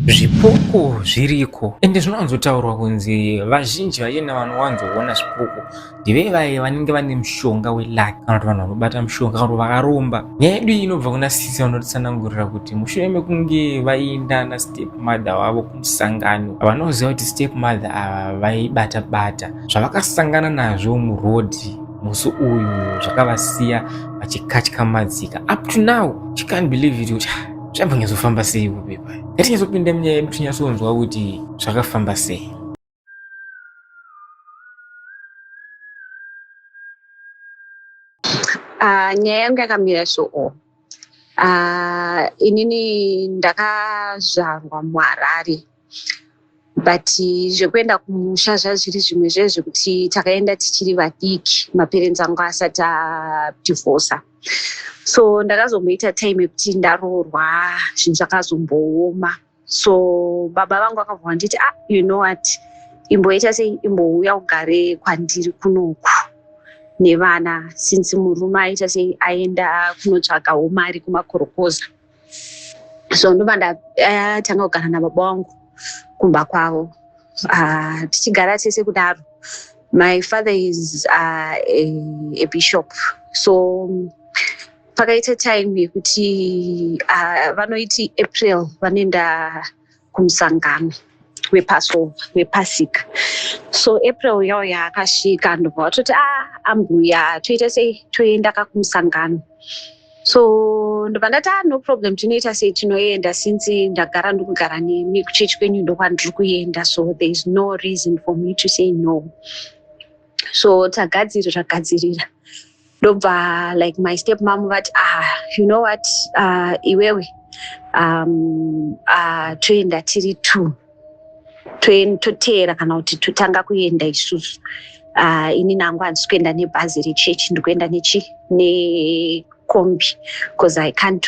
Zvipuku zviriko ende zvinowanzotaurwa kunzi vazhinji vachena vanowanzoona zvipuku ndevevaya vanenge vane mushonga welaki kana kuti vanhu vanobata mushonga kana kuti vakaromba. Nyaya yedu iyi inobva kuna sisi vanotitsanangurira kuti mushure mekunge vaenda nastep mother wavo kumusangano, vanoziva kuti step mother ava vaibata bata zvavakasangana nazvo murodhi musi uyu zvakavasiya vachikatyamadzika. Up to now she can't believe it. Zvabva nyazofamba sei kupepa? Ngatinyazopinda munyaya yedu tinyazonzwa kuti zvakafamba sei. Nyaya yangu yakamira so. Inini ndakazvarwa muHarare, but zvekuenda kumusha zvazviri zvimwe zvezvekuti takaenda tichiri vadiki, maparents angu asati adivorca. So ndakazomboita time yekuti ndaroorwa zvinhu zvakazombooma. So baba vangu vakabva vanditi you know what, imboita sei, imbouya ugare kwandiri kunoku nevana, since murume aita sei aenda kunotsvagawo mari kumakorokoza. So ndobva ndatanga kugara nababa vangu kumba kwavo, tichigara tese kudaro. My father is a bishop, so pakaita time yekuti vanoiti April vanoenda kumusangano wepasika. So April yao yakasvika ndobva vatoti ambuya toita sei toenda kumusangano. So ndobva ndati no problem, tinoita sei tinoenda, since ndagara ndokugara nemi kuchechi kwenyu ndokwandiri kuenda, so there is no reason for me to say no. So tagadzirira ndobva like my step mom vati you know what, iwewe toenda tiri two, toteera kana kuti totanga kuenda isusu. Ini nangu handisi kuenda nebhazi rechechi, ndikuenda nekombi, because I can't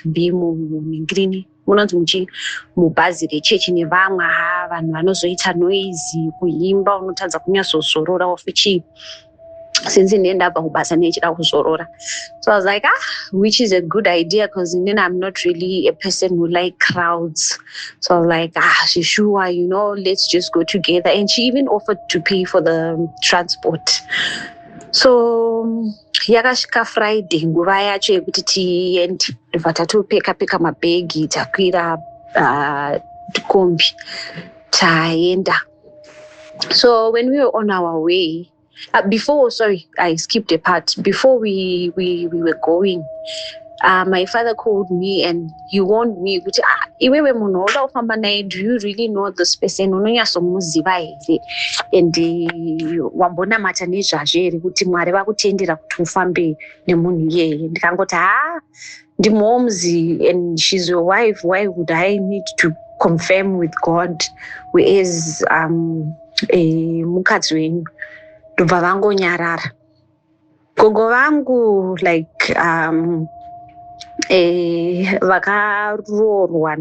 be muningrini munonzi mubhazi rechechi nevamwe vanhu vanozoita noise, kuimba, unotadza kunyazozorora ofichi, since ndendabva kubasa nechida kuzorora. So I was like which is a good idea, because then I'm not really a person who like crowds. So I was like sure, you know, let's just go together. And she even offered to pay for the transport. So yakasvika Friday, nguva yacho yekuti tiende, ndobva tatopeka mabhegi takwira kombi taenda. So when we were on our way, I skipped a part. Before we were going, my father called me and he warned me, iwewe munhu wauda kufamba naye, do you really know this person? Unonyatsomuziva here? And wambonamata nezvazvo here kuti Mwari vakutendera kuti ufambe nemunhu iyeye? Ndikangoti ndimomzi and she's your wife, why would I need to confirm with God who is mukadzi wenyu? Ndobva vangonyarara. Gogo vangu like vakaroorwa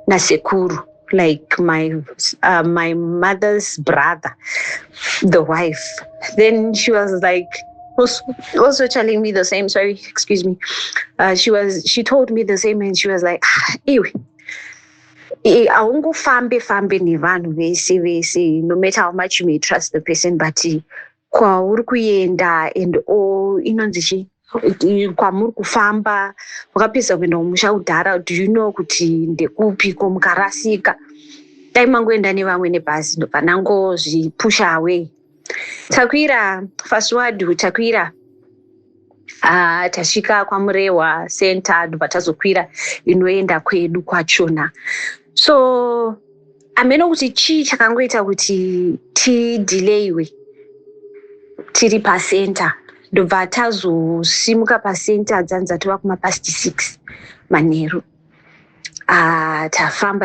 nasekuru, like my mother's brother, the wife. Then she was like also telling me the same, sorry, excuse me. She told me the same, and she was like iwe aungofambe nevanhu vese, no matter how much you may trust the person, but kwauri kuenda and inonzi kwamuri kufamba wakapedza kuenda kumusha kudhara, do you know kuti ndekupi mukarasika? Dai mangoenda nevamwe nebhazi, ndobva nangozvipusha away. Takwira fast word, takwira tasvika kwaMurehwa center, ndobva tazokwira inoenda kwedu kwachona. So ameno kuti chii chakangoita kuti tidelayiwe tiri pacenter, ndobva tazosimuka pacenter dzanza tova kumapast 6 manheru.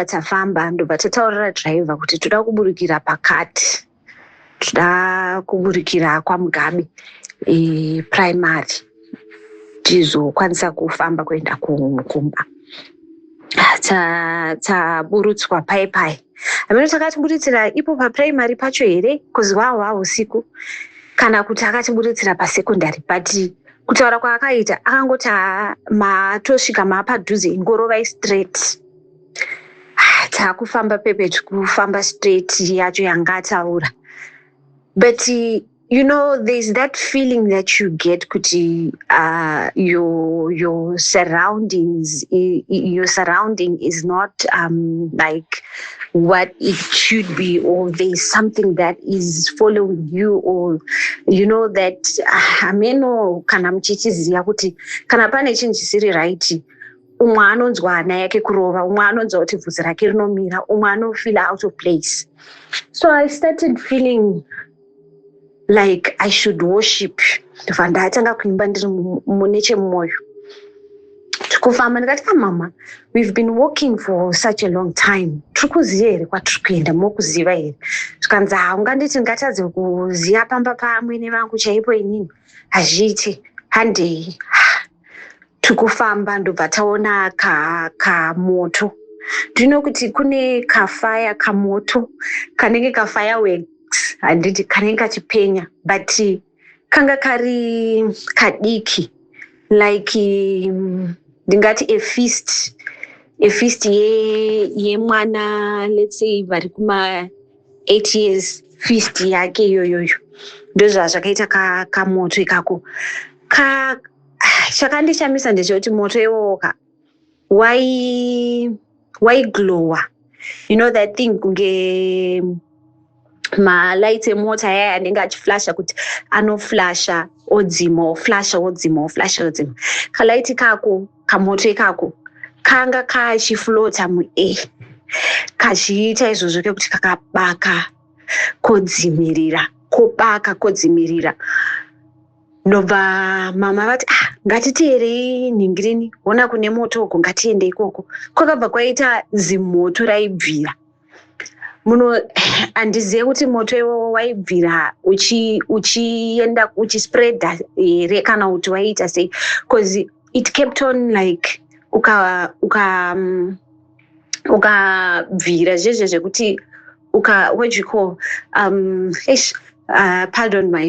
Tafamba ndobva tataurira driver kuti toda kuburukira pakati, toda kuburukira kwaMugabe primary, tizokwanisa kufamba kuenda kumba. Taburutswa pai ameno takatiburutsira ipo paprimary pacho here, because wawa usiku, kana kuti akatiburutsira pasekondari, but kutaura kwaakaita akangoti matosvika maapadhuze ingorovai straight takufamba pepeti kufamba straight yacho yanga ataura. But you know, there's that feeling that you get kuti your surrounding is not like what it should be, or there's something that is following you, or you know that ameno kana muchichiziya kuti kana pane chinhu chisiri right, umwe anonzwa hana yake kurova, umwe anonzwa kuti bvudzi rake rinomira, umwe anofeel out of place. So I started feeling like I should worship. Ndobva ndatanga kuimba ndiri munechemwoyo. Tikufamba ndikati mama, we've been walking for such a long time. Tikuziva here kwatiri kuenda, mokuziva here. Zvikanzi unganditi ngatadze kuziva pamba pamwene vangu chaipo inini. Hazviiti, handei. Tikufamba ndobva taona kamoto. Do you know kuti kune kafire kamoto kanenge kafireworks, handiti kanenge kachipenya, but kanga kari kadiki, like ndingati a feast yemwana, let's say vari kuma 8 years, feast yake yoyoyo. Ndozva zvakaita kamoto ikako. Chakandishamisa ndechekuti moto iwowoka waiglowa. You know that thing kunge malights emota yaya anenge achiflasha kuti anoflasha odzima, oflasha odzima, oflasha odzima. Kalaiti kako, kamoto ikako kanga kachiflota muair, kachiita izvozvo kekuti kakabaka kodzimirira, kobaka kodzimirira. Ndobva mama vati ngatiteerei Ningirini, ona kune moto uko, ngatiende ikoko. Kwakabva kwaita zimoto raibvira muno. Handizive kuti moto iwowo waibvira uchienda uchispreada here kana kuti waiita sei, because it kept on like ukabvira zvezvo zvekuti what you call pardon my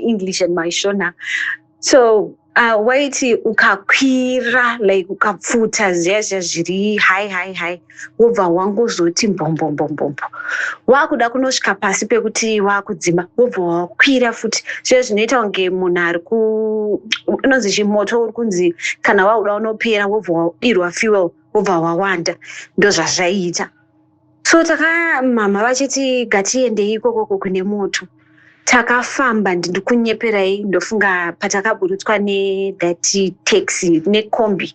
English and my Shona. So waiti ukakwira, like ukapfuta zvezvo zviri high, wobva wangozoti mbombo, wakuda kunosvika pasi pekuti wakudzima, wobva wakwira futi. Zvezvo zvinoita kunge munhu ari unonzi chimoto uri kunzi kana wauda unopera, wobva wadirwa fuel, wobva wawanda. Ndozvazvaiita. So mama vachiti ngatiendei ikoko kune moto. Takafamba, ndikunyeperai, ndofunga patakaburutswa that taxi nekombi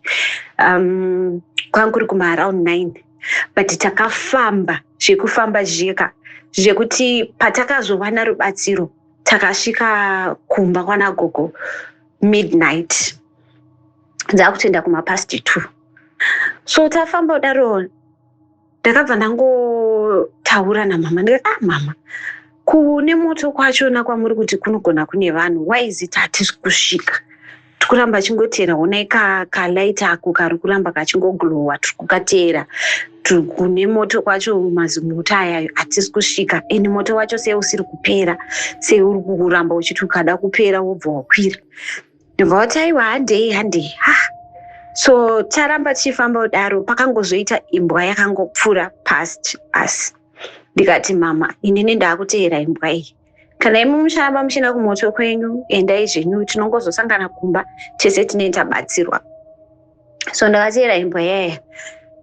kwanga kuri kuma around 9, but takafamba zvekufamba zveka zvekuti patakazowana rubatsiro takasvika kumba kwana gogo midnight, dzakutenda kuma past 2. So tafamba daro, ndakabva ndangotaura namama ndikati mama, kune moto kwachona kwamuri kuti kunogona kune vanhu, why is it hatisi kusvika? Tikuramba chingotera, honai kalight ako kari kuramba kachingoglowa, tikukateera. Kune moto kwacho mazimuta ayayo hatisi kusvika, eni moto wacho sei usiri kupera, sei uri kuramba uchiti ukada kupera wobva wakwira. Ndobva wati aiwa handei. So taramba tichifamba kudaro, pakangozoita imbwa yakangopfuura past us. Ndikati mama, inini ndakuteera imbwa iyi. Kana imi muchiramba muchienda kumoto kwenyu, endai zvenyu, tinongozosangana kumba, tese tinenge tabatsirwa. So ndakateera imbwa yaya.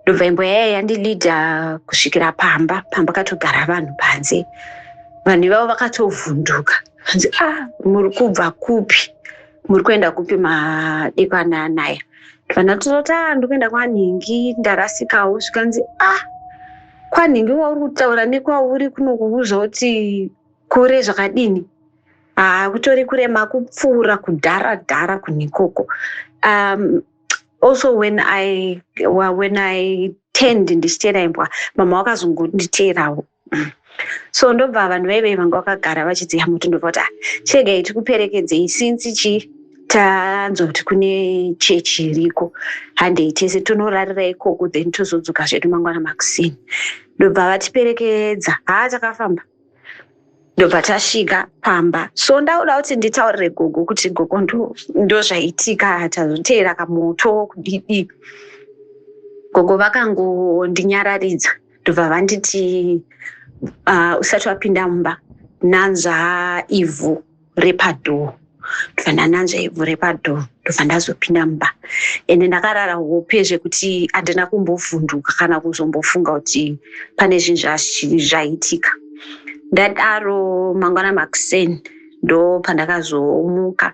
Ndobva imbwa yaya yandilidha kusvikira pamba katogara vanhu panze. Vanhu ivavo vakatovhunduka. Vanzi muri kubva kupi? Muri kuenda kupi madekwana anaya? Ndototi ndikuenda kwaNhingi, ndarasikawo. Zvikanzi kwaNhingi wauri kutaura nekwauri kunokuudza kuti kure zvakadini? Kutori kurema kupfuura kudhara kunikoko. Also when I turned ndichiteera imbwa, mama wakazongonditeerawo. So ndobva vanhu vaivei vanga vakagara vachidziya moto, ndobva kuti chegai tikuperekedzei, since tanzwa kuti kune chechi iriko, handei tese tonorarira ikoko, then tozodzoka zvedu mangwana makusini. Ndobva vatiperekedza, takafamba. Ndobva tasvika pamba. So ndauda kuti nditaurire gogo kuti gogo ndo zvaitika, tazoteera kamoto kudidi. gogo vakangondinyararidza ndobva vanditi usati wapinda mumba nanzva ivhu repadhoo. Ndobva ndananzva ivhu repadhoo ndobva ndazopinda mumba ende ndakarara hope zvekuti handina kumbovhunduka kana kuzombofunga kuti pane zvinhu zvaitika. Ndadaro mangwana makuseni ndo pandakazomuka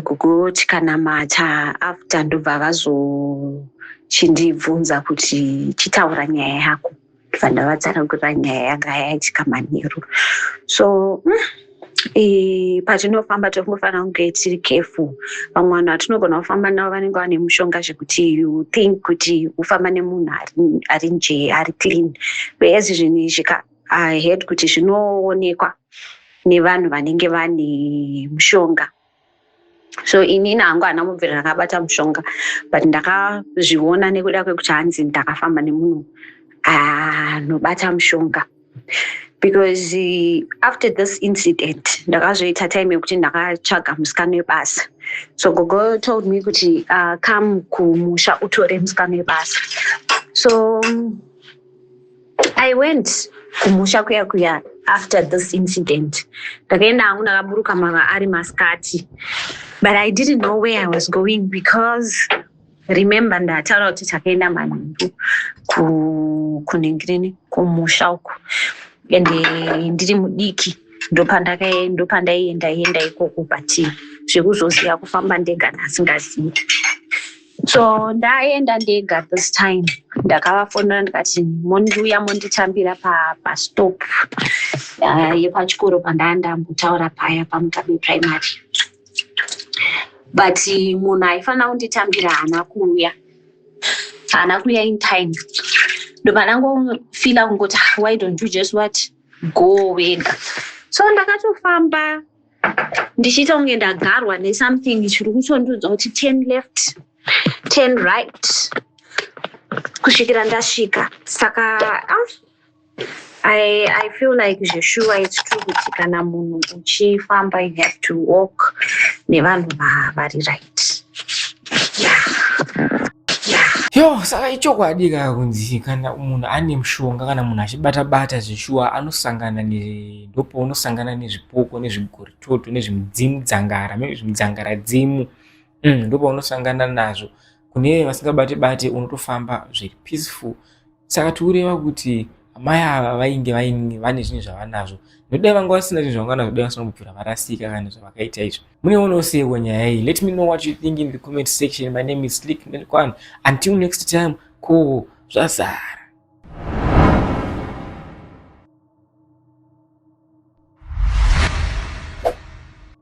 gogo tikanamata after ndobva vazochindibvunza kuti chitaura nyaya yako. Ndobva ndavatsanangurira nyaya yanga yaitika manheru. So patinofamba tofanira kunge tiri careful. Vamwe vanhu vatinogona kufamba navo vanenge vane mushonga zvekuti you think kuti ufamba nemunhu ari nje ari clean, whereas zvinhu izvi I heard kuti zvinoonekwa nevanhu vanenge vane mushonga. So inini hangu hana mubvira ndakabata mushonga, but ndakazviona nekuda kwekuti hanzi ndakafamba nemunhu anobata mushonga. Because after this incident ndakazoita time yekuti ndakatsvaga musikana webasa. So gogo told me kuti come kumusha utore musikana webasa. So I went kumusha kuya after this incident. Ndakaenda hangu ndakaburuka mava ari masikati, but I didn't know where I was going because remember ndataura kuti takaenda manheru kuningirini kumusha uku ende ndiri mudiki ndopandaienda ikoko but zvekuzoziva kufamba ndega ndasingazivi. So ndaenda ndega this time. Ndakavafonera ndikati mondiuya monditambira pastop yepachikoro pandandambotaura paya paMutabe primary. But munhu aifanira kunditambira haana kuuya in time. Ndobva ndangofila kungoti why don't you just go wega. So ndakatofamba ndichiita kunge ndagarwa nesomething chiri kutondiudza kuti 10 left 10 right kusvikira ndasvika. Saka I feel like Joshua it's true kuti kana munhu uchifamba you have to walk nevanhu vari right. Yo, saka ichokwadi kunzi kana munhu ane mushonga kana munhu achibata zvishuwa anosangana ndopo unosangana nezvipoko nezvigoritoto nezvimudzangara nezvimudzangara dzimu. Ndopo unosangana nazvo. Kune vasingabate unotofamba zviri peaceful. Saka tiureva kuti amai ava vainge vane zvinhu zvavanazvo. Nodai vanga vasina zvinhu zvavanazvo, dai vasinobvira varasika kana zvavakaita izvo. Muneonawo seiko nyaya iyi? Let me know what you think in the comment section. My name is Slick Nelkwan. Until next time, ko zvazara.